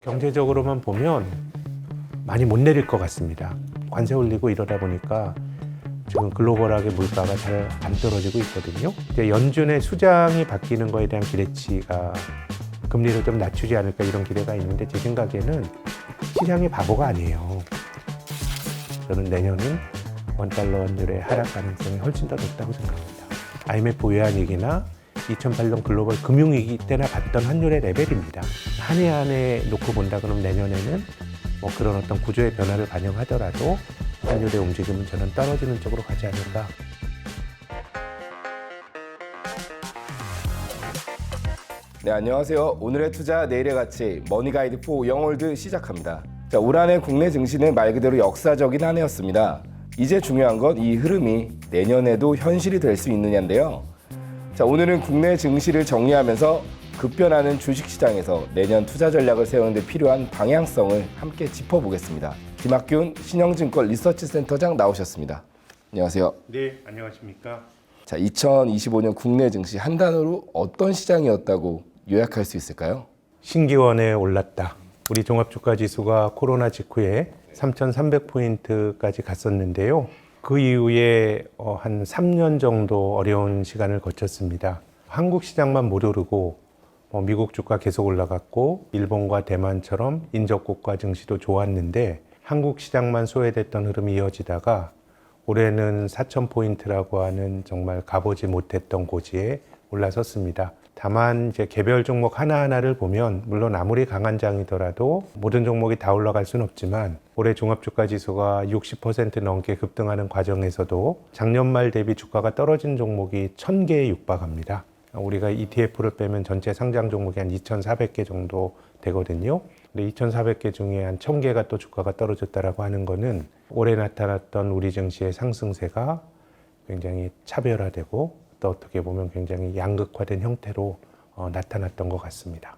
경제적으로만 보면 많이 못 내릴 것 같습니다. 관세 올리고 이러다 보니까 지금 글로벌하게 물가가 잘 안 떨어지고 있거든요. 이제 연준의 수장이 바뀌는 거에 대한 기대치가 금리를 좀 낮추지 않을까 이런 기대가 있는데 제 생각에는 시장이 바보가 아니에요. 저는 내년은 원달러 환율의 하락 가능성이 훨씬 더 높다고 생각합니다. IMF 외환위기나 2008년 글로벌 금융위기 때나 봤던 환율의 레벨입니다. 한 해 한 해 놓고 본다 그러면 내년에는 뭐 그런 어떤 구조의 변화를 반영하더라도 환율의 움직임은 저는 떨어지는 쪽으로 가지 않을까. 네, 안녕하세요. 오늘의 투자, 내일의 가치, 머니가이드 4 영월드 시작합니다. 자, 올 한 해 국내 증시는 말 그대로 역사적인 한 해였습니다. 이제 중요한 건 이 흐름이 내년에도 현실이 될 수 있느냐인데요. 자, 오늘은 국내 증시를 정리하면서 급변하는 주식시장에서 내년 투자 전략을 세우는 데 필요한 방향성을 함께 짚어보겠습니다. 김학균 신영증권 리서치센터장 나오셨습니다. 안녕하세요. 네, 안녕하십니까. 자, 2025년 국내 증시 한 단어로 어떤 시장이었다고 요약할 수 있을까요? 신기원에 올랐다. 우리 종합주가지수가 코로나 직후에 3,300포인트까지 갔었는데요. 그 이후에 한 3년 정도 어려운 시간을 거쳤습니다. 한국 시장만 못 오르고 미국 주가 계속 올라갔고 일본과 대만처럼 인접국가 증시도 좋았는데 한국 시장만 소외됐던 흐름이 이어지다가 올해는 4,000포인트라고 하는 정말 가보지 못했던 고지에 올라섰습니다. 다만 이제 개별 종목 하나하나를 보면 물론 아무리 강한 장이더라도 모든 종목이 다 올라갈 수는 없지만 올해 종합주가지수가 60% 넘게 급등하는 과정에서도 작년 말 대비 주가가 떨어진 종목이 1,000개에 육박합니다. 우리가 ETF를 빼면 전체 상장 종목이 한 2,400개 정도 되거든요. 근데 2,400개 중에 한 1,000개가 또 주가가 떨어졌다라고 하는 거는 올해 나타났던 우리 증시의 상승세가 굉장히 차별화되고 또 어떻게 보면 굉장히 양극화된 형태로 나타났던 것 같습니다.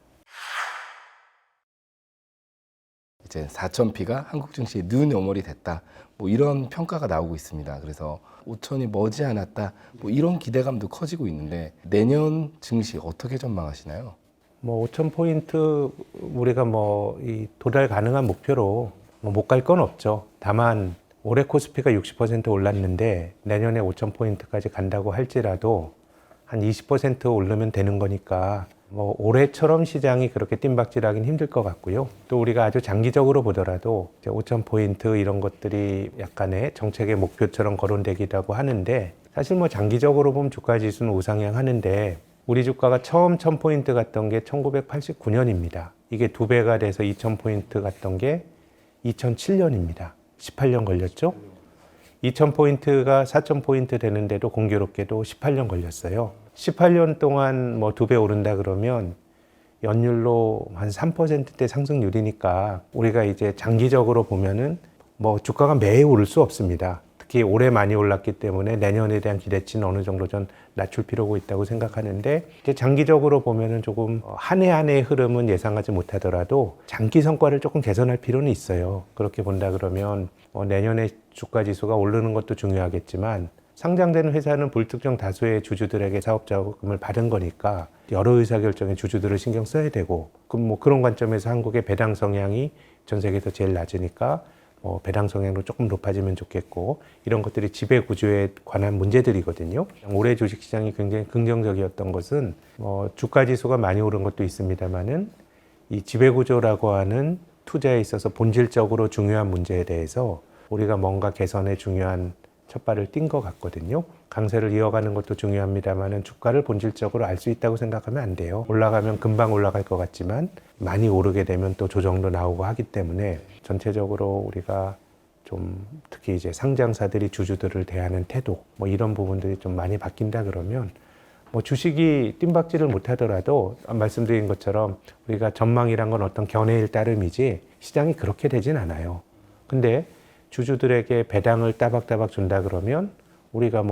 이제 4,000P가 한국 증시의 new normal이 됐다. 뭐 이런 평가가 나오고 있습니다. 그래서 5,000이 머지않았다. 뭐 이런 기대감도 커지고 있는데 내년 증시 어떻게 전망하시나요? 5,000포인트 우리가 이 도달 가능한 목표로 못 갈 건 없죠. 다만 올해 코스피가 60% 올랐는데 내년에 5,000포인트까지 간다고 할지라도 한 20% 오르면 되는 거니까 올해처럼 시장이 그렇게 뜀박질하긴 힘들 것 같고요. 또 우리가 아주 장기적으로 보더라도 5,000포인트 이런 것들이 약간의 정책의 목표처럼 거론되기도 하고 하는데 사실 장기적으로 보면 주가 지수는 우상향 하는데 우리 주가가 처음 1,000포인트 갔던 게 1989년입니다. 이게 2배가 돼서 2,000포인트 갔던 게 2007년입니다. 18년 걸렸죠? 2,000포인트가 4,000포인트 되는데도 공교롭게도 18년 걸렸어요. 18년 동안 2배 오른다 그러면 연율로 한 3%대 상승률이니까 우리가 이제 장기적으로 보면은 주가가 매해 오를 수 없습니다. 특히 올해 많이 올랐기 때문에 내년에 대한 기대치는 어느 정도 좀 낮출 필요가 있다고 생각하는데 이제 장기적으로 보면은 조금 한 해 한 해의 흐름은 예상하지 못하더라도 장기 성과를 조금 개선할 필요는 있어요. 그렇게 본다 그러면 내년에 주가 지수가 오르는 것도 중요하겠지만 상장되는 회사는 불특정 다수의 주주들에게 사업 자금을 받은 거니까 여러 의사결정에 주주들을 신경 써야 되고 그런 관점에서 한국의 배당 성향이 전 세계에서 제일 낮으니까 배당 성향도 조금 높아지면 좋겠고 이런 것들이 지배 구조에 관한 문제들이거든요. 올해 주식시장이 굉장히 긍정적이었던 것은 주가 지수가 많이 오른 것도 있습니다만은 이 지배 구조라고 하는 투자에 있어서 본질적으로 중요한 문제에 대해서 우리가 뭔가 개선에 중요한 첫발을 띈 것 같거든요. 강세를 이어가는 것도 중요합니다만은 주가를 본질적으로 알 수 있다고 생각하면 안 돼요. 올라가면 금방 올라갈 것 같지만 많이 오르게 되면 또 조정도 나오고 하기 때문에 전체적으로 우리가 좀 특히 이제 상장사들이 주주들을 대하는 태도 이런 부분들이 좀 많이 바뀐다 그러면 주식이 뜀박질을 못하더라도 말씀드린 것처럼 우리가 전망이란 건 어떤 견해일 따름이지 시장이 그렇게 되진 않아요. 근데 주주들에게 배당을 따박따박 준다 그러면 우리가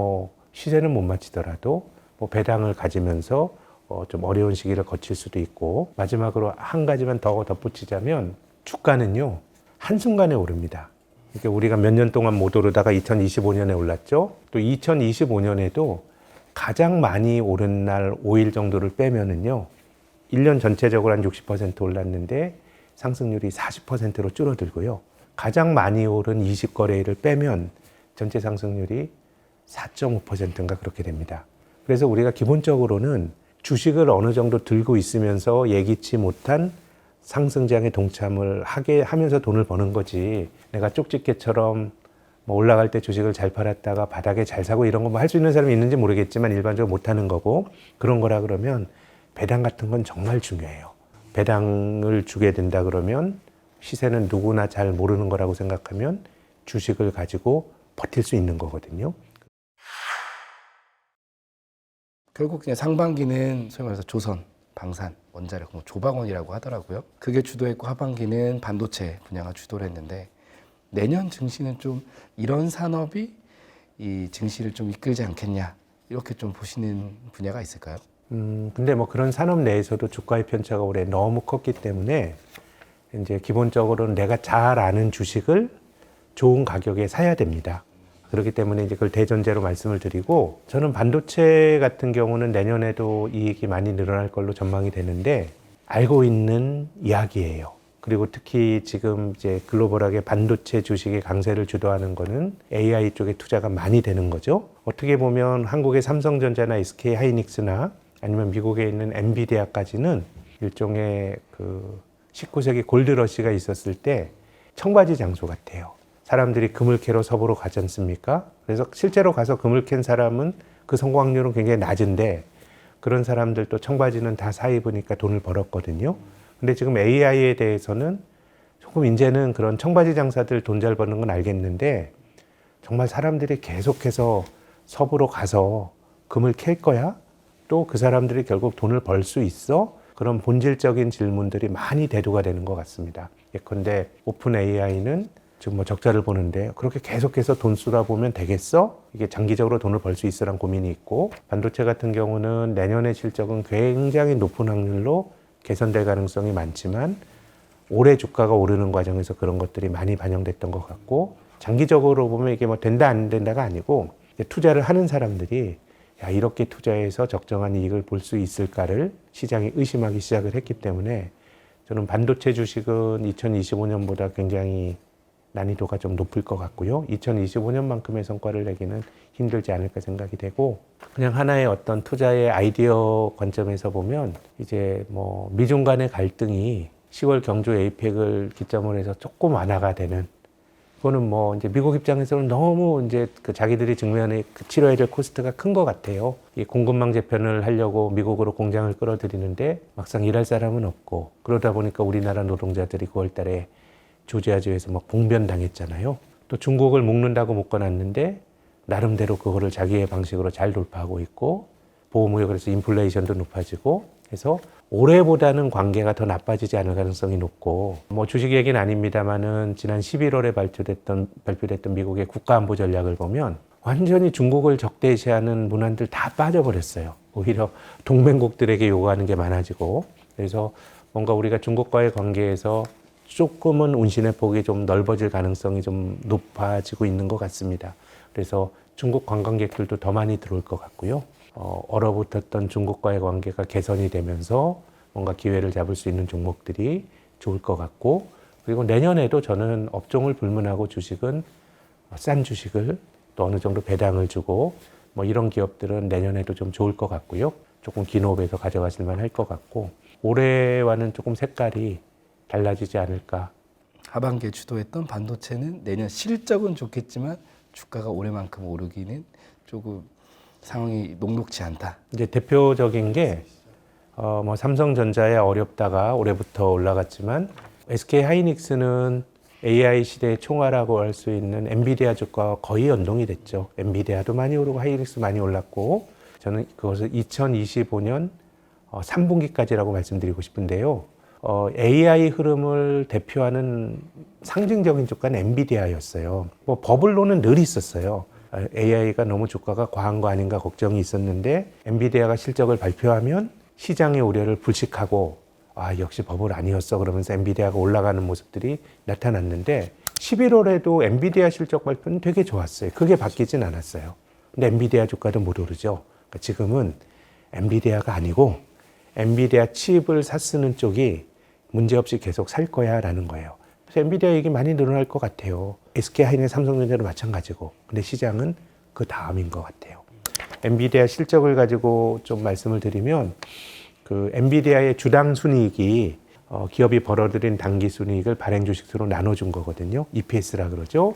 시세는 못 맞추더라도 배당을 가지면서 좀 어려운 시기를 거칠 수도 있고 마지막으로 한 가지만 더 덧붙이자면 주가는요 한순간에 오릅니다. 그러니까 우리가 몇 년 동안 못 오르다가 2025년에 올랐죠. 또 2025년에도 가장 많이 오른 날 5일 정도를 빼면은요 1년 전체적으로 한 60% 올랐는데 상승률이 40%로 줄어들고요. 가장 많이 오른 20거래일을 빼면 전체 상승률이 4.5%인가 그렇게 됩니다. 그래서 우리가 기본적으로는 주식을 어느 정도 들고 있으면서 예기치 못한 상승장에 동참을 하게 하면서 돈을 버는 거지, 내가 쪽집게처럼 뭐 올라갈 때 주식을 잘 팔았다가 바닥에 잘 사고 이런 거 뭐 할 수 있는 사람이 있는지 모르겠지만 일반적으로 못 하는 거고, 그런 거라 그러면 배당 같은 건 정말 중요해요. 배당을 주게 된다 그러면 시세는 누구나 잘 모르는 거라고 생각하면 주식을 가지고 버틸 수 있는 거거든요. 결국 그냥 상반기는 소위 말해서 조선, 방산, 원자력, 뭐 조방원이라고 하더라고요. 그게 주도했고 하반기는 반도체 분야가 주도를 했는데, 내년 증시는 좀 이런 산업이 이 증시를 좀 이끌지 않겠냐, 이렇게 좀 보시는 분야가 있을까요? 근데 뭐 그런 산업 내에서도 주가의 편차가 올해 너무 컸기 때문에 이제 기본적으로는 내가 잘 아는 주식을 좋은 가격에 사야 됩니다. 그렇기 때문에 이제 그걸 대전제로 말씀을 드리고, 저는 반도체 같은 경우는 내년에도 이익이 많이 늘어날 걸로 전망이 되는데, 알고 있는 이야기예요. 그리고 특히 지금 이제 글로벌하게 반도체 주식의 강세를 주도하는 거는 AI 쪽에 투자가 많이 되는 거죠. 어떻게 보면 한국의 삼성전자나 SK 하이닉스나 아니면 미국에 있는 엔비디아까지는 일종의 그 19세기 골드러시가 있었을 때 청바지 장소 같아요. 사람들이 금을 캐러 서부로 가지 않습니까? 그래서 실제로 가서 금을 캔 사람은 그 성공률은 굉장히 낮은데, 그런 사람들도 청바지는 다 사 입으니까 돈을 벌었거든요. 근데 지금 AI에 대해서는 조금 이제는 그런 청바지 장사들 돈 잘 버는 건 알겠는데, 정말 사람들이 계속해서 서부로 가서 금을 캘 거야? 또 그 사람들이 결국 돈을 벌 수 있어? 그런 본질적인 질문들이 많이 대두가 되는 것 같습니다. 예컨대 오픈 AI는 지금 뭐 적자를 보는데 그렇게 계속해서 돈 쏟아보면 되겠어? 이게 장기적으로 돈을 벌 수 있으란 고민이 있고, 반도체 같은 경우는 내년의 실적은 굉장히 높은 확률로 개선될 가능성이 많지만 올해 주가가 오르는 과정에서 그런 것들이 많이 반영됐던 것 같고, 장기적으로 보면 이게 뭐 된다 안 된다가 아니고 투자를 하는 사람들이 야, 이렇게 투자해서 적정한 이익을 볼 수 있을까를 시장이 의심하기 시작을 했기 때문에 저는 반도체 주식은 2025년보다 굉장히 난이도가 좀 높을 것 같고요. 2025년만큼의 성과를 내기는 힘들지 않을까 생각이 되고, 그냥 하나의 어떤 투자의 아이디어 관점에서 보면 이제 뭐 미중 간의 갈등이 10월 경주 에이펙을 기점으로 해서 조금 완화가 되는, 그거는 뭐 이제 미국 입장에서는 너무 이제 그 자기들이 직면에 그 치러야 될 코스트가 큰 것 같아요. 이 공급망 재편을 하려고 미국으로 공장을 끌어들이는데 막상 일할 사람은 없고, 그러다 보니까 우리나라 노동자들이 9월 달에 조지아주에서 막 봉변당했잖아요. 또 중국을 묶는다고 묶어놨는데 나름대로 그거를 자기의 방식으로 잘 돌파하고 있고, 보호무역에서 인플레이션도 높아지고 해서 올해보다는 관계가 더 나빠지지 않을 가능성이 높고, 뭐 주식 얘기는 아닙니다만은 지난 11월에 발표됐던 미국의 국가안보 전략을 보면 완전히 중국을 적대시하는 문안들 다 빠져버렸어요. 오히려 동맹국들에게 요구하는 게 많아지고, 그래서 뭔가 우리가 중국과의 관계에서 조금은 운신의 폭이 좀 넓어질 가능성이 좀 높아지고 있는 것 같습니다. 그래서 중국 관광객들도 더 많이 들어올 것 같고요. 얼어붙었던 중국과의 관계가 개선이 되면서 뭔가 기회를 잡을 수 있는 종목들이 좋을 것 같고, 그리고 내년에도 저는 업종을 불문하고 주식은 싼 주식을 또 어느 정도 배당을 주고 뭐 이런 기업들은 내년에도 좀 좋을 것 같고요. 조금 긴 호흡에서 가져가실 만할 것 같고, 올해와는 조금 색깔이 달라지지 않을까. 하반기에 주도했던 반도체는 내년 실적은 좋겠지만 주가가 올해만큼 오르기는 조금 상황이 녹록지 않다. 이제 대표적인 게 뭐 삼성전자야 어렵다가 올해부터 올라갔지만, SK 하이닉스는 AI 시대의 총알이라고 할 수 있는 엔비디아 주가와 거의 연동이 됐죠. 엔비디아도 많이 오르고 하이닉스 많이 올랐고, 저는 그것을 2025년 3분기까지라고 말씀드리고 싶은데요. AI 흐름을 대표하는 상징적인 주가는 엔비디아였어요. 뭐 버블로는 늘 있었어요. AI가 너무 주가가 과한 거 아닌가 걱정이 있었는데, 엔비디아가 실적을 발표하면 시장의 우려를 불식하고 아, 역시 버블 아니었어 그러면서 엔비디아가 올라가는 모습들이 나타났는데, 11월에도 엔비디아 실적 발표는 되게 좋았어요. 그게 바뀌진 않았어요. 근데 엔비디아 주가도 못 오르죠. 그러니까 지금은 엔비디아가 아니고 엔비디아 칩을 사 쓰는 쪽이 문제없이 계속 살 거야라는 거예요. 그래서 엔비디아 얘기 많이 늘어날 것 같아요. SK하이닉, 삼성전자도 마찬가지고. 근데 시장은 그 다음인 것 같아요. 엔비디아 실적을 가지고 좀 말씀을 드리면 그 엔비디아의 주당 순이익이 기업이 벌어들인 당기 순이익을 발행 주식수로 나눠준 거거든요. EPS라 그러죠.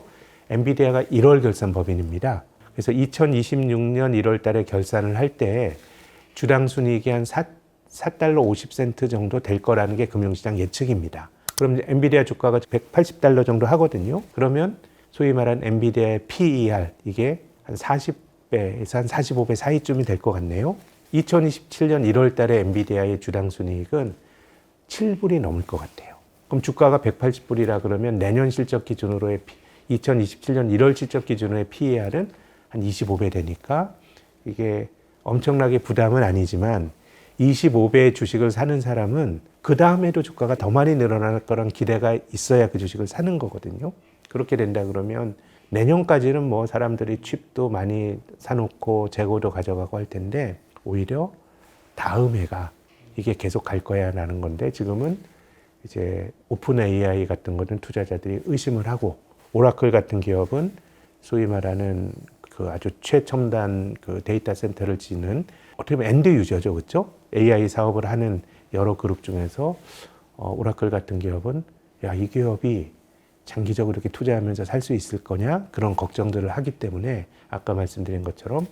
엔비디아가 1월 결산 법인입니다. 그래서 2026년 1월 달에 결산을 할 때 주당 순이익이 한 4달러 50센트 정도 될 거라는 게 금융시장 예측입니다. 그럼 엔비디아 주가가 180달러 정도 하거든요. 그러면 소위 말하는 엔비디아의 PER 이게 한 40배에서 한 45배 사이쯤이 될 것 같네요. 2027년 1월 달에 엔비디아의 주당 순이익은 7불이 넘을 것 같아요. 그럼 주가가 180불이라 그러면 내년 실적 기준으로의 2027년 1월 실적 기준으로의 PER은 한 25배 되니까 이게 엄청나게 부담은 아니지만 25배의 주식을 사는 사람은 그 다음에도 주가가 더 많이 늘어날 거란 기대가 있어야 그 주식을 사는 거거든요. 그렇게 된다 그러면 내년까지는 뭐 사람들이 칩도 많이 사놓고 재고도 가져가고 할 텐데 오히려 다음 해가 이게 계속 갈 거야 라는 건데 지금은 이제 오픈 AI 같은 거는 투자자들이 의심을 하고 오라클 같은 기업은 소위 말하는 그 아주 최첨단 그 데이터 센터를 짓는 어떻게 보면 엔드 유저죠. 그렇죠? AI 사업을 하는 여러 그룹 중에서 오라클 같은 기업은 야, 이 기업이 장기적으로 이렇게 투자하면서 살 수 있을 거냐? 그런 걱정들을 하기 때문에 아까 말씀드린 것처럼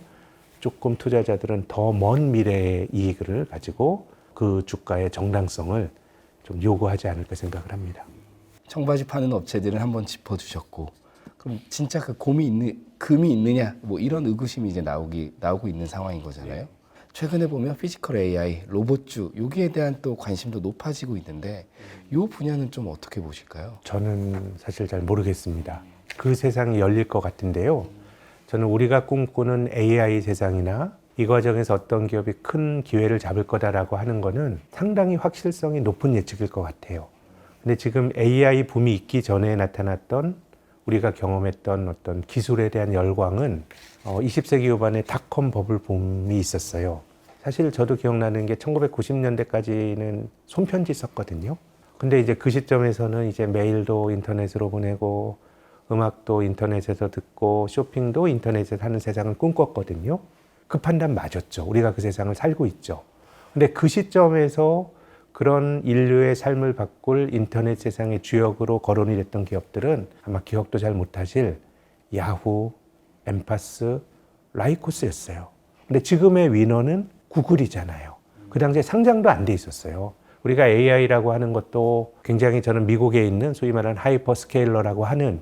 조금 투자자들은 더 먼 미래의 이익을 가지고 그 주가의 정당성을 좀 요구하지 않을까 생각을 합니다. 청바지 파는 업체들은 한번 짚어주셨고, 그럼 진짜 그 금이 있느냐 뭐 이런 의구심이 이제 나오고 있는 상황인 거잖아요. 최근에 보면 피지컬 AI, 로봇주 여기에 대한 또 관심도 높아지고 있는데 이 분야는 좀 어떻게 보실까요? 저는 사실 잘 모르겠습니다. 그 세상이 열릴 것 같은데요. 저는 우리가 꿈꾸는 AI 세상이나 이 과정에서 어떤 기업이 큰 기회를 잡을 거다라고 하는 거는 상당히 확실성이 높은 예측일 것 같아요. 근데 지금 AI 붐이 있기 전에 나타났던 우리가 경험했던 어떤 기술에 대한 열광은 20세기 후반에 닷컴 버블 붐이 있었어요. 사실 저도 기억나는 게 1990년대까지는 손편지 썼거든요. 근데 이제 그 시점에서는 이제 메일도 인터넷으로 보내고 음악도 인터넷에서 듣고 쇼핑도 인터넷에서 하는 세상을 꿈꿨거든요. 그 판단 맞았죠. 우리가 그 세상을 살고 있죠. 근데 그 시점에서 그런 인류의 삶을 바꿀 인터넷 세상의 주역으로 거론이 됐던 기업들은 아마 기억도 잘 못하실 야후, 엠파스, 라이코스였어요. 근데 지금의 위너는 구글이잖아요. 그 당시에 상장도 안 돼 있었어요. 우리가 AI라고 하는 것도 굉장히 저는 미국에 있는 소위 말하는 하이퍼스케일러라고 하는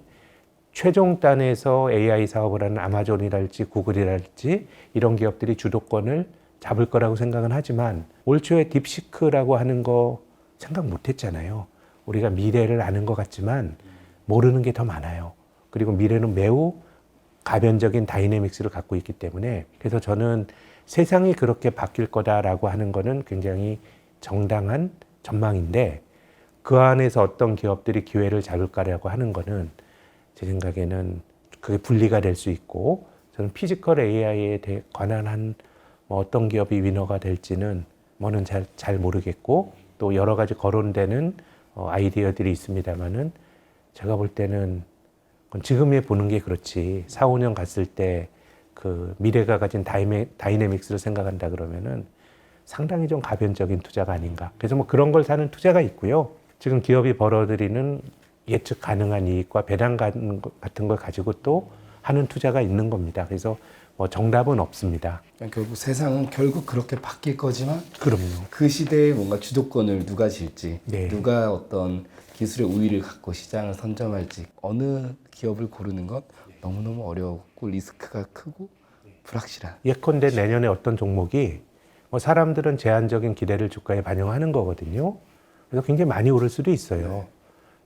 최종단에서 AI 사업을 하는 아마존이랄지 구글이랄지 이런 기업들이 주도권을 잡을 거라고 생각은 하지만 올 초에 딥시크라고 하는 거 생각 못 했잖아요. 우리가 미래를 아는 것 같지만 모르는 게 더 많아요. 그리고 미래는 매우 가변적인 다이내믹스를 갖고 있기 때문에 그래서 저는 세상이 그렇게 바뀔 거다라고 하는 거는 굉장히 정당한 전망인데 그 안에서 어떤 기업들이 기회를 잡을까라고 하는 거는 제 생각에는 그게 분리가 될 수 있고 저는 피지컬 AI에 관한 한 어떤 기업이 위너가 될지는 뭐는 잘 모르겠고 또 여러 가지 거론되는 아이디어들이 있습니다만은 제가 볼 때는 지금에 보는 게 그렇지 4, 5년 갔을 때 그 미래가 가진 다이내믹스를 생각한다 그러면은 상당히 좀 가변적인 투자가 아닌가. 그래서 뭐 그런 걸 사는 투자가 있고요. 지금 기업이 벌어들이는 예측 가능한 이익과 배당 같은 걸 가지고 또 하는 투자가 있는 겁니다. 그래서 뭐 정답은 없습니다. 결국 세상은 결국 그렇게 바뀔 거지만 그럼요. 그 시대에 뭔가 주도권을 누가 질지, 네. 누가 어떤 기술의 우위를 갖고 시장을 선점할지 어느 기업을 고르는 건 너무너무 어렵고 리스크가 크고 불확실한. 예컨대 내년에 어떤 종목이 뭐 사람들은 제한적인 기대를 주가에 반영하는 거거든요. 그래서 굉장히 많이 오를 수도 있어요. 네.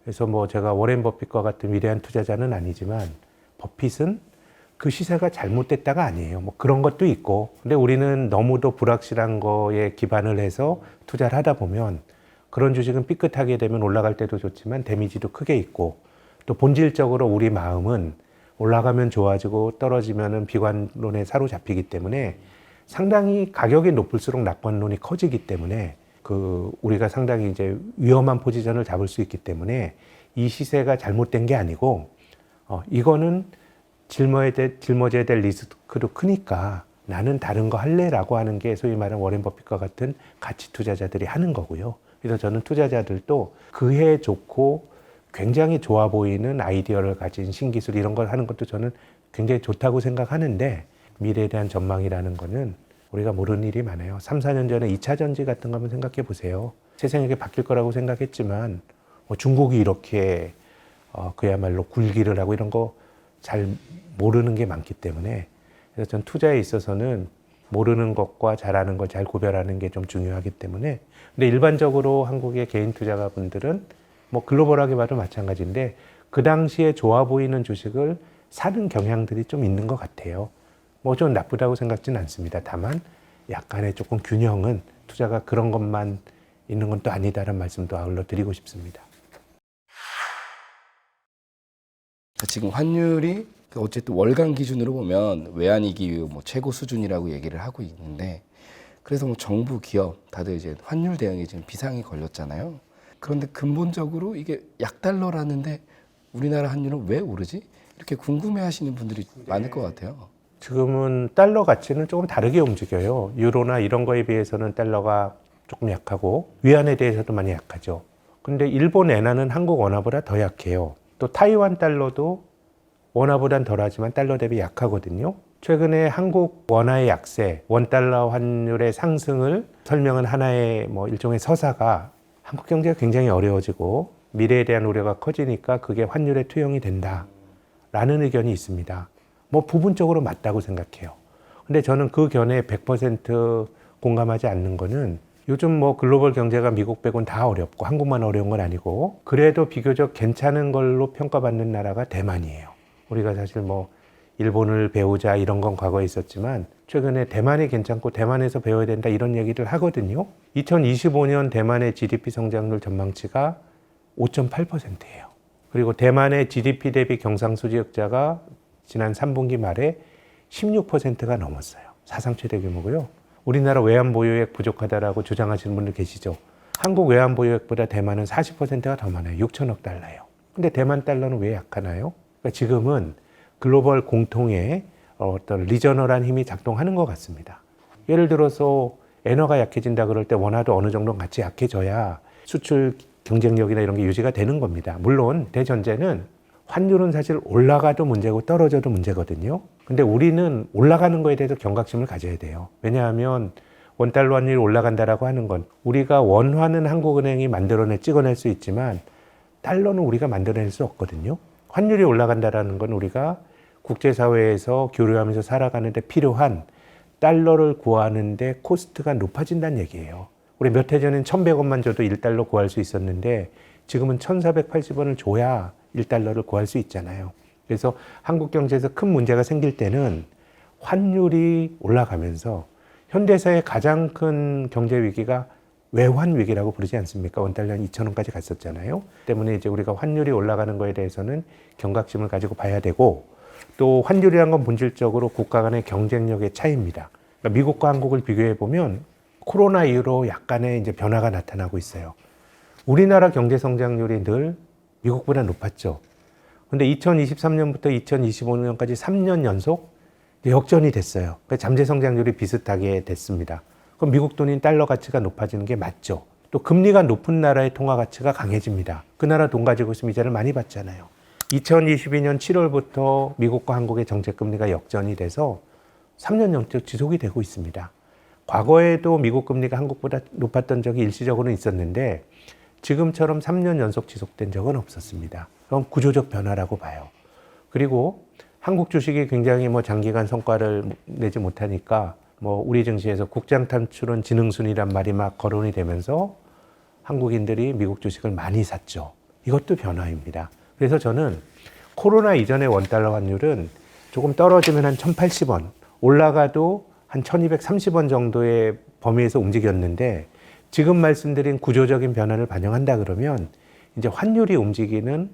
그래서 뭐 제가 워렌 버핏과 같은 위대한 투자자는 아니지만 버핏은 그 시세가 잘못됐다가 아니에요. 뭐 그런 것도 있고. 근데 우리는 너무도 불확실한 거에 기반을 해서 투자를 하다 보면 그런 주식은 삐끗하게 되면 올라갈 때도 좋지만 데미지도 크게 있고 또 본질적으로 우리 마음은 올라가면 좋아지고 떨어지면은 비관론에 사로잡히기 때문에 상당히 가격이 높을수록 낙관론이 커지기 때문에 우리가 상당히 이제 위험한 포지션을 잡을 수 있기 때문에 이 시세가 잘못된 게 아니고 이거는 짊어져야 될 리스크도 크니까 나는 다른 거 할래라고 하는 게 소위 말하는 워렌 버핏과 같은 가치 투자자들이 하는 거고요. 그래서 저는 투자자들도 그해 좋고 굉장히 좋아 보이는 아이디어를 가진 신기술 이런 걸 하는 것도 저는 굉장히 좋다고 생각하는데 미래에 대한 전망이라는 거는 우리가 모르는 일이 많아요. 3, 4년 전에 2차 전지 같은 거 한번 생각해 보세요. 세상이 이렇게 바뀔 거라고 생각했지만 중국이 이렇게 그야말로 굴기를 하고 이런 거 잘 모르는 게 많기 때문에 그래서 전 투자에 있어서는 모르는 것과 잘하는 걸 잘 구별하는 게 좀 중요하기 때문에 근데 일반적으로 한국의 개인 투자가분들은 뭐 글로벌하게 봐도 마찬가지인데 그 당시에 좋아 보이는 주식을 사는 경향들이 좀 있는 것 같아요. 뭐 좀 나쁘다고 생각지는 않습니다. 다만 약간의 조금 균형은 투자가 그런 것만 있는 건 또 아니다라는 말씀도 아울러 드리고 싶습니다. 지금 환율이 어쨌든 월간 기준으로 보면 외환위기 뭐 최고 수준이라고 얘기를 하고 있는데 그래서 뭐 정부, 기업 다들 이제 환율 대응에 지금 비상이 걸렸잖아요. 그런데 근본적으로 이게 약달러라는데 우리나라 환율은 왜 오르지? 이렇게 궁금해하시는 분들이 많을 것 같아요. 지금은 달러 가치는 조금 다르게 움직여요. 유로나 이런 거에 비해서는 달러가 조금 약하고 위안에 대해서도 많이 약하죠. 근데 일본 엔화는 한국 원화보다 더 약해요. 또 타이완 달러도 원화보단 덜하지만 달러 대비 약하거든요. 최근에 한국 원화의 약세, 원달러 환율의 상승을 설명한 하나의 뭐 일종의 서사가 한국 경제가 굉장히 어려워지고 미래에 대한 우려가 커지니까 그게 환율에 투영이 된다라는 의견이 있습니다. 뭐 부분적으로 맞다고 생각해요. 근데 저는 그 견해에 100% 공감하지 않는 거는 요즘 뭐 글로벌 경제가 미국 빼곤 다 어렵고 한국만 어려운 건 아니고 그래도 비교적 괜찮은 걸로 평가받는 나라가 대만이에요. 우리가 사실 뭐 일본을 배우자 이런 건 과거에 있었지만 최근에 대만이 괜찮고 대만에서 배워야 된다 이런 얘기를 하거든요. 2025년 대만의 GDP 성장률 전망치가 5.8%예요. 그리고 대만의 GDP 대비 경상수지 흑자가 지난 3분기 말에 16%가 넘었어요. 사상 최대 규모고요. 우리나라 외환 보유액 부족하다라고 주장하시는 분들 계시죠. 한국 외환 보유액보다 대만은 40%가 더 많아요. 6천억 달러예요. 근데 대만 달러는 왜 약하나요? 그러니까 지금은 글로벌 공통의 어떤 리저널한 힘이 작동하는 것 같습니다. 예를 들어서 엔화가 약해진다 그럴 때 원화도 어느 정도 같이 약해져야 수출 경쟁력이나 이런 게 유지가 되는 겁니다. 물론 대전제는 환율은 사실 올라가도 문제고 떨어져도 문제거든요. 근데 우리는 올라가는 거에 대해서 경각심을 가져야 돼요. 왜냐하면 원달러 환율이 올라간다라고 하는 건 우리가 원화는 한국은행이 찍어낼 수 있지만 달러는 우리가 만들어낼 수 없거든요. 환율이 올라간다라는 건 우리가 국제사회에서 교류하면서 살아가는데 필요한 달러를 구하는데 코스트가 높아진다는 얘기예요. 우리 몇 해 전엔 1,100원만 줘도 1달러 구할 수 있었는데 지금은 1,480원을 줘야 1달러를 구할 수 있잖아요. 그래서 한국 경제에서 큰 문제가 생길 때는 환율이 올라가면서 현대사의 가장 큰 경제 위기가 외환 위기라고 부르지 않습니까? 원달러 2,000원까지 갔었잖아요. 때문에 이제 우리가 환율이 올라가는 거에 대해서는 경각심을 가지고 봐야 되고 또 환율이란 건 본질적으로 국가 간의 경쟁력의 차이입니다. 그러니까 미국과 한국을 비교해 보면 코로나 이후로 약간의 이제 변화가 나타나고 있어요. 우리나라 경제 성장률이 늘 미국보다 높았죠. 근데 2023년부터 2025년까지 3년 연속 역전이 됐어요. 그러니까 잠재 성장률이 비슷하게 됐습니다. 그럼 미국 돈인 달러 가치가 높아지는 게 맞죠. 또 금리가 높은 나라의 통화 가치가 강해집니다. 그 나라 돈 가지고 있으면 이자를 많이 받잖아요. 2022년 7월부터 미국과 한국의 정책금리가 역전이 돼서 3년 연속 지속이 되고 있습니다. 과거에도 미국 금리가 한국보다 높았던 적이 일시적으로는 있었는데 지금처럼 3년 연속 지속된 적은 없었습니다. 그럼 구조적 변화라고 봐요. 그리고 한국 주식이 굉장히 장기간 성과를 내지 못하니까 우리 증시에서 국장 탈출은 지능순이란 말이 막 거론이 되면서 한국인들이 미국 주식을 많이 샀죠. 이것도 변화입니다. 그래서 저는 코로나 이전의 원달러 환율은 조금 떨어지면 한 1,080원, 올라가도 한 1,230원 정도의 범위에서 움직였는데 지금 말씀드린 구조적인 변화를 반영한다 그러면 이제 환율이 움직이는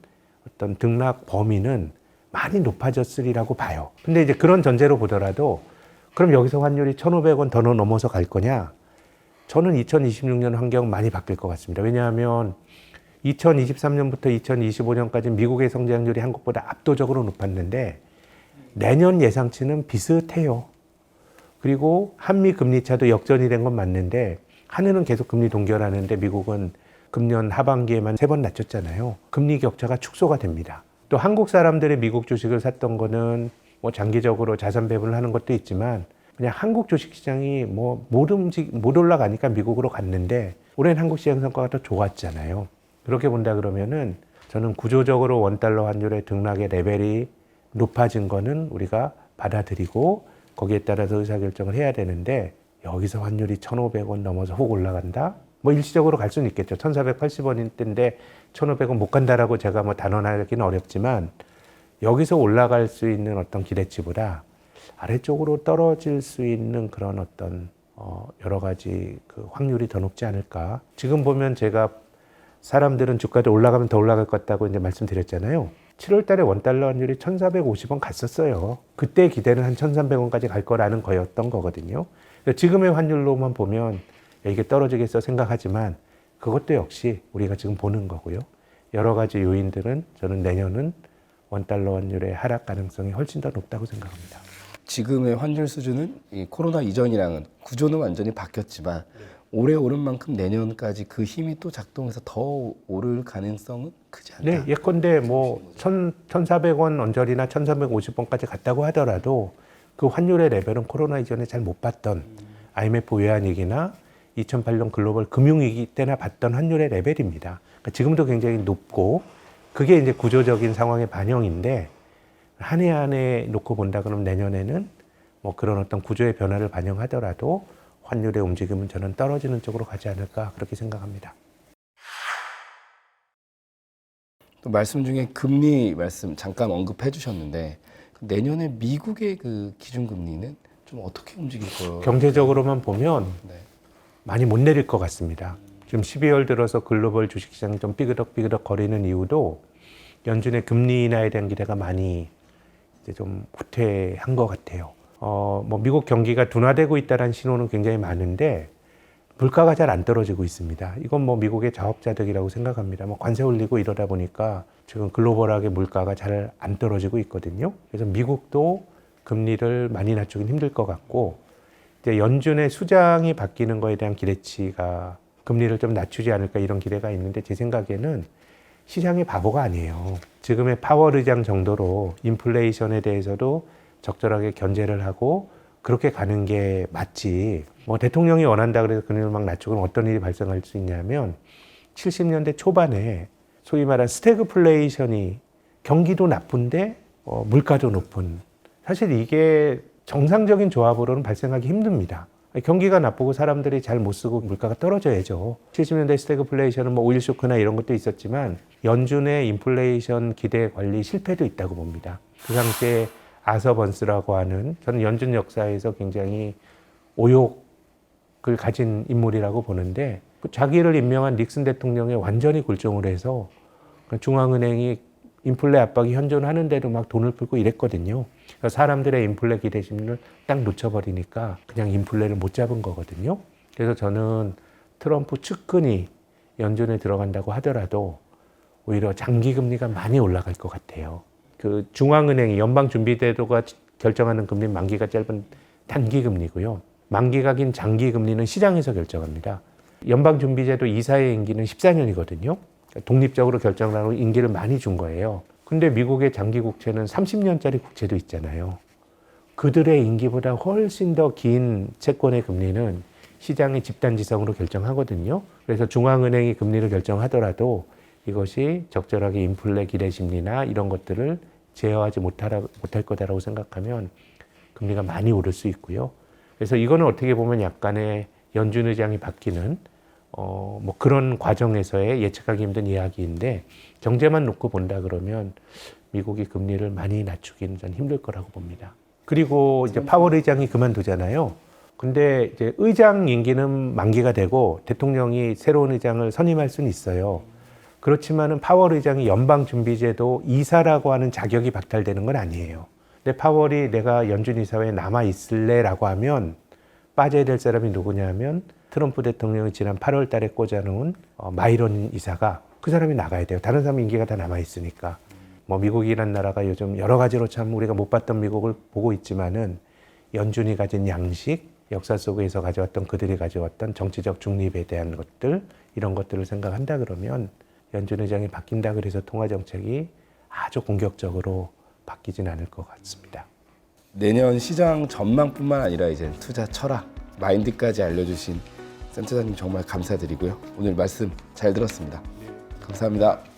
어떤 등락 범위는 많이 높아졌으리라고 봐요. 근데 이제 그런 전제로 보더라도 그럼 여기서 환율이 1,500원 더 넘어서 갈 거냐? 저는 2026년 환경 많이 바뀔 것 같습니다. 왜냐하면 2023년부터 2025년까지 미국의 성장률이 한국보다 압도적으로 높았는데 내년 예상치는 비슷해요. 그리고 한미 금리 차도 역전이 된 건 맞는데 한은은 계속 금리 동결하는데 미국은 금년 하반기에만 3번 낮췄잖아요. 금리 격차가 축소가 됩니다. 또 한국 사람들이 미국 주식을 샀던 거는 뭐 장기적으로 자산 배분을 하는 것도 있지만 그냥 한국 주식 시장이 뭐 못 올라가니까 미국으로 갔는데 올해는 한국 시장 성과가 더 좋았잖아요. 그렇게 본다 그러면은 저는 구조적으로 원달러 환율의 등락의 레벨이 높아진 거는 우리가 받아들이고 거기에 따라서 의사결정을 해야 되는데 여기서 환율이 1,500원 넘어서 혹 올라간다? 뭐 일시적으로 갈 수는 있겠죠. 1,480원인데 1,500원 못 간다라고 제가 뭐 단언하기는 어렵지만 여기서 올라갈 수 있는 어떤 기대치보다 아래쪽으로 떨어질 수 있는 그런 어떤 여러 가지 그 확률이 더 높지 않을까. 지금 보면 제가 사람들은 주가도 올라가면 더 올라갈 것 같다고 이제 말씀드렸잖아요. 7월 달에 원달러 환율이 1,450원 갔었어요. 그때 기대는 한 1,300원까지 갈 거라는 거였던 거거든요. 지금의 환율로만 보면 이게 떨어지겠어 생각하지만 그것도 역시 우리가 지금 보는 거고요. 여러 가지 요인들은 저는 내년은 원달러 환율의 하락 가능성이 훨씬 더 높다고 생각합니다. 지금의 환율 수준은 이 코로나 이전이랑은 구조는 완전히 바뀌었지만 올해 오른 만큼 내년까지 그 힘이 또 작동해서 더 오를 가능성은 크지 않다. 네, 예컨대 뭐 1,400원 언저리나 1,350원까지 갔다고 하더라도 그 환율의 레벨은 코로나 이전에 잘 못 봤던 IMF 외환위기나 2008년 글로벌 금융위기 때나 봤던 환율의 레벨입니다. 그러니까 지금도 굉장히 높고 그게 이제 구조적인 상황의 반영인데 한 해 한 해 놓고 본다 그러면 내년에는 뭐 그런 어떤 구조의 변화를 반영하더라도 환율의 움직임은 저는 떨어지는 쪽으로 가지 않을까 그렇게 생각합니다. 또 말씀 중에 금리 말씀 잠깐 언급해 주셨는데 내년에 미국의 그 기준금리는 좀 어떻게 움직일 거예요? 경제적으로만 보면 네. 많이 못 내릴 것 같습니다. 지금 12월 들어서 글로벌 주식시장이 좀 삐그덕삐그덕 거리는 이유도 연준의 금리 인하에 대한 기대가 많이 이제 좀 후퇴한 것 같아요. 뭐 미국 경기가 둔화되고 있다는 신호는 굉장히 많은데 물가가 잘 안 떨어지고 있습니다. 이건 뭐 미국의 자업자득이라고 생각합니다. 뭐 관세 올리고 이러다 보니까 지금 글로벌하게 물가가 잘 안 떨어지고 있거든요. 그래서 미국도 금리를 많이 낮추긴 힘들 것 같고 이제 연준의 수장이 바뀌는 거에 대한 기대치가 금리를 좀 낮추지 않을까 이런 기대가 있는데 제 생각에는 시장이 바보가 아니에요. 지금의 파월 의장 정도로 인플레이션에 대해서도 적절하게 견제를 하고 그렇게 가는 게 맞지. 뭐 대통령이 원한다 그래서 금리를 막 낮추고 그럼 어떤 일이 발생할 수 있냐면 70년대 초반에 소위 말한 스태그플레이션이 경기도 나쁜데 물가도 높은 사실 이게 정상적인 조합으로는 발생하기 힘듭니다. 경기가 나쁘고 사람들이 잘 못 쓰고 물가가 떨어져야죠. 70년대 스태그플레이션은 뭐 오일 쇼크나 이런 것도 있었지만 연준의 인플레이션 기대 관리 실패도 있다고 봅니다. 그 당시에 아서 번스라고 하는 저는 연준 역사에서 굉장히 오욕을 가진 인물이라고 보는데 자기를 임명한 닉슨 대통령에 완전히 굴종을 해서 중앙은행이 인플레 압박이 현존하는데도 막 돈을 풀고 이랬거든요. 사람들의 인플레 기대 심리를 딱 놓쳐버리니까 그냥 인플레를 못 잡은 거거든요. 그래서 저는 트럼프 측근이 연준에 들어간다고 하더라도 오히려 장기 금리가 많이 올라갈 것 같아요. 그 중앙은행이 연방준비제도가 결정하는 금리는 만기가 짧은 단기 금리고요. 만기가 긴 장기 금리는 시장에서 결정합니다. 연방준비제도 이사의 임기는 14년이거든요. 독립적으로 결정을 하고 임기를 많이 준 거예요. 근데 미국의 장기 국채는 30년짜리 국채도 있잖아요. 그들의 임기보다 훨씬 더 긴 채권의 금리는 시장의 집단지성으로 결정하거든요. 그래서 중앙은행이 금리를 결정하더라도 이것이 적절하게 인플레 기대 심리나 이런 것들을 제어하지 못할 거다라고 생각하면 금리가 많이 오를 수 있고요. 그래서 이거는 어떻게 보면 약간의 연준 의장이 바뀌는 뭐 그런 과정에서의 예측하기 힘든 이야기인데 경제만 놓고 본다 그러면 미국이 금리를 많이 낮추기는 전 힘들 거라고 봅니다. 그리고 이제 파월 의장이 그만두잖아요. 근데 이제 의장 임기는 만기가 되고 대통령이 새로운 의장을 선임할 수는 있어요. 그렇지만은 파월 의장이 연방준비제도 이사라고 하는 자격이 박탈되는 건 아니에요. 근데 파월이 내가 연준 이사회에 남아 있을래라고 하면 빠져야 될 사람이 누구냐면 트럼프 대통령이 지난 8월 달에 꽂아놓은 마이런 이사가 그 사람이 나가야 돼요. 다른 사람 임기가 다 남아있으니까. 뭐 미국이란 나라가 요즘 여러 가지로 참 우리가 못 봤던 미국을 보고 있지만은 연준이 가진 양식, 역사 속에서 가져왔던 그들이 가져왔던 정치적 중립에 대한 것들, 이런 것들을 생각한다 그러면 연준 의장이 바뀐다 그래서 통화 정책이 아주 공격적으로 바뀌진 않을 것 같습니다. 내년 시장 전망뿐만 아니라 이제 투자 철학, 마인드까지 알려주신 센터장님 정말 감사드리고요. 오늘 말씀 잘 들었습니다. 감사합니다.